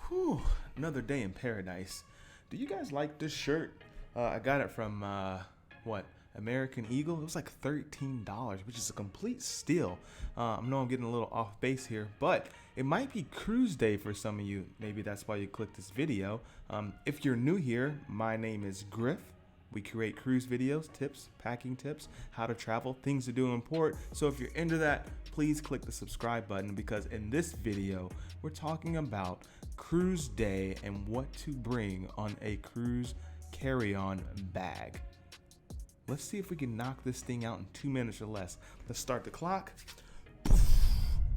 Whew, another day in paradise. Do you guys like this shirt? I got it from, American Eagle. It was like $13, which is a complete steal. I know I'm getting a little off base here, but it might be cruise day for some of you. Maybe that's why you clicked this video. If you're new here, my name is Griff. We create cruise videos, tips, packing tips, how to travel, things to do in port. So if you're into that, please click the subscribe button, because in this video, we're talking about cruise day and what to bring on a cruise carry-on bag. Let's see if we can knock this thing out in 2 minutes or less. Let's start the clock.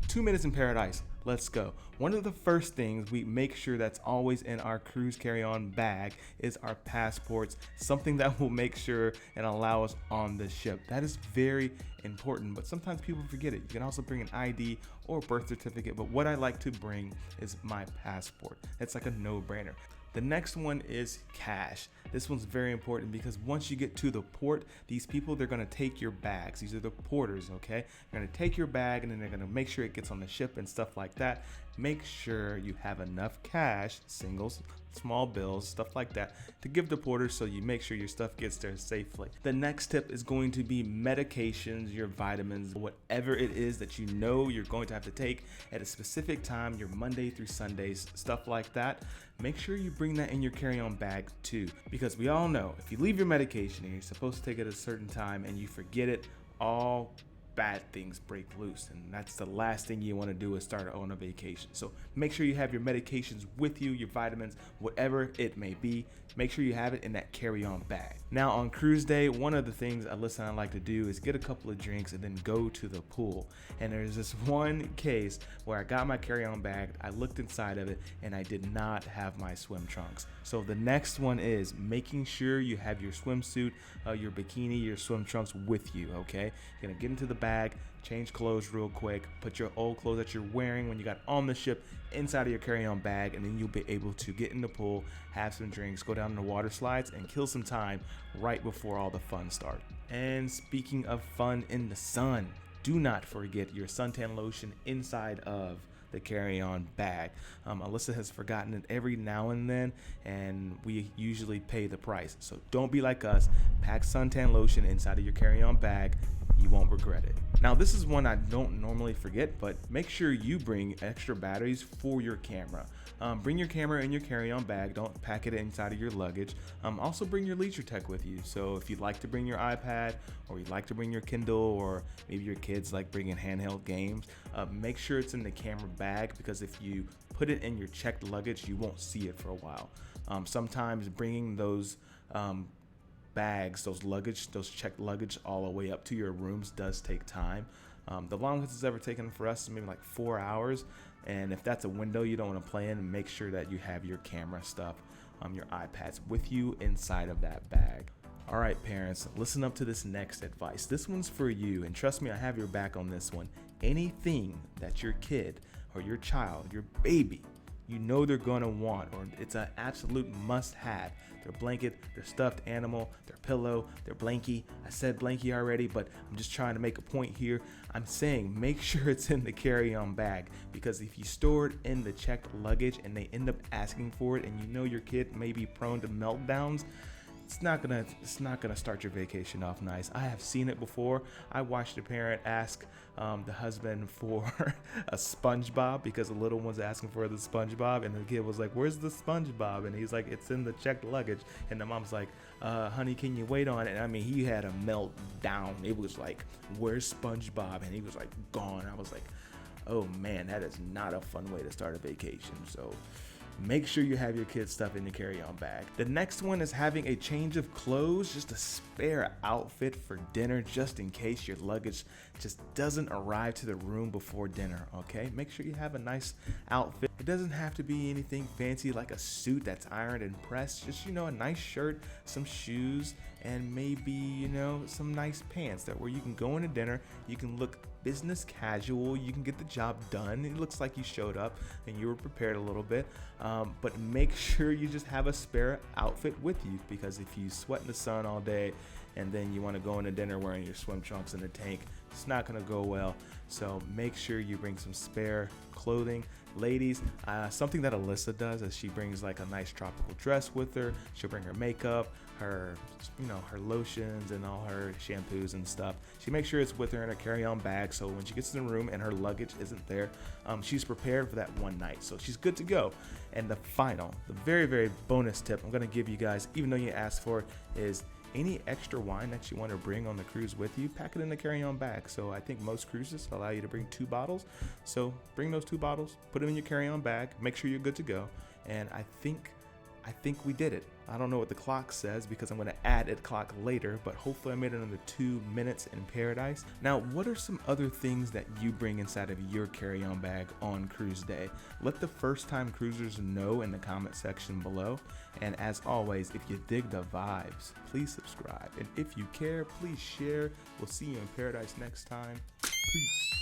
2 minutes in paradise. Let's go. One of the first things we make sure that's always in our cruise carry-on bag is our passports, something that will make sure and allow us on the ship. That is very important, but sometimes people forget it. You can also bring an ID or birth certificate, but what I like to bring is my passport. It's like a no-brainer. The next one is cash. This one's very important because once you get to the port, these people, they're gonna take your bags. These are the porters, okay? They're gonna take your bag and then they're gonna make sure it gets on the ship and stuff like that. Make sure you have enough cash, singles, small bills, stuff like that, to give the porters so you make sure your stuff gets there safely. The next tip is going to be medications, your vitamins, whatever it is that you know you're going to have to take at a specific time, your Monday through Sundays, stuff like that. Make sure you bring that in your carry-on bag too, because we all know if you leave your medication and you're supposed to take it at a certain time and you forget it, all bad things break loose, and that's the last thing you want to do is start on a vacation. So make sure you have your medications with you, your vitamins, whatever it may be. Make sure you have it in that carry-on bag. Now on cruise day, one of the things Alyssa and I like to do is get a couple of drinks and then go to the pool. And there's this one case where I got my carry-on bag, I looked inside of it, and I did not have my swim trunks. So the next one is making sure you have your swimsuit, your bikini, your swim trunks with you, okay? You're gonna get into the bag, change clothes real quick, put your old clothes that you're wearing when you got on the ship inside of your carry-on bag, and then you'll be able to get in the pool, have some drinks, go down the water slides, and kill some time right before all the fun starts. And speaking of fun in the sun, do not forget your suntan lotion inside of the carry-on bag. Alyssa has forgotten it every now and then, and we usually pay the price. So don't be like us. Pack suntan lotion inside of your carry-on bag. You won't regret it. Now this is one I don't normally forget, but make sure you bring extra batteries for your camera. Bring your camera in your carry-on bag. Don't pack it inside of your luggage. Also bring your leisure tech with you. So if you'd like to bring your iPad, or you'd like to bring your Kindle, or maybe your kids like bringing handheld games, make sure it's in the camera bag, because if you put it in your checked luggage, you won't see it for a while. Sometimes bringing those bags, those checked luggage all the way up to your rooms does take time. The longest it's ever taken for us is maybe like 4 hours. And if that's a window you don't want to play in, make sure that you have your camera stuff, your iPads with you inside of that bag. All right, parents, listen up to this next advice. This one's for you, and trust me, I have your back on this one. Anything that your kid or your child, your baby, you know they're gonna want, or it's an absolute must-have. Their blanket, their stuffed animal, their pillow, their blankie. I said blankie already, but I'm just trying to make a point here. I'm saying make sure it's in the carry-on bag, because if you store it in the checked luggage and they end up asking for it, and you know your kid may be prone to meltdowns, it's not gonna start your vacation off nice. I have seen it before. I watched a parent ask the husband for a SpongeBob, because the little one's asking for the SpongeBob, and the kid was like, "Where's the SpongeBob?" And he's like, "It's in the checked luggage." And the mom's like, "Honey, can you wait on it?" And I mean, he had a meltdown. It was like, "Where's SpongeBob?" And he was like, "Gone." I was like, oh man, that is not a fun way to start a vacation. So make sure you have your kids' stuff in the carry-on bag. The next one is having a change of clothes, just a spare outfit for dinner, just in case your luggage just doesn't arrive to the room before dinner, okay? Make sure you have a nice outfit. It doesn't have to be anything fancy like a suit that's ironed and pressed. Just, a nice shirt, some shoes, and maybe, some nice pants that where you can go into dinner, you can look business casual, you can get the job done. It looks like you showed up and you were prepared a little bit, but make sure you just have a spare outfit with you, because if you sweat in the sun all day, and then you want to go into dinner wearing your swim trunks in the tank. It's not going to go well. So make sure you bring some spare clothing. Ladies, something that Alyssa does is she brings like a nice tropical dress with her. She'll bring her makeup, her lotions and all her shampoos and stuff. She makes sure it's with her in a carry-on bag, so when she gets in the room and her luggage isn't there, she's prepared for that one night, so she's good to go. And the very, very bonus tip I'm gonna give you guys, even though you asked for it, is any extra wine that you want to bring on the cruise with you, pack it in the carry-on bag. So I think most cruises allow you to bring 2 bottles. So bring those 2 bottles, put them in your carry-on bag, make sure you're good to go. And I think we did it. I don't know what the clock says because I'm going to add a clock later, but hopefully I made it under 2 minutes in paradise. Now, what are some other things that you bring inside of your carry-on bag on cruise day? Let the first-time cruisers know in the comment section below. And as always, if you dig the vibes, please subscribe. And if you care, please share. We'll see you in paradise next time. Peace.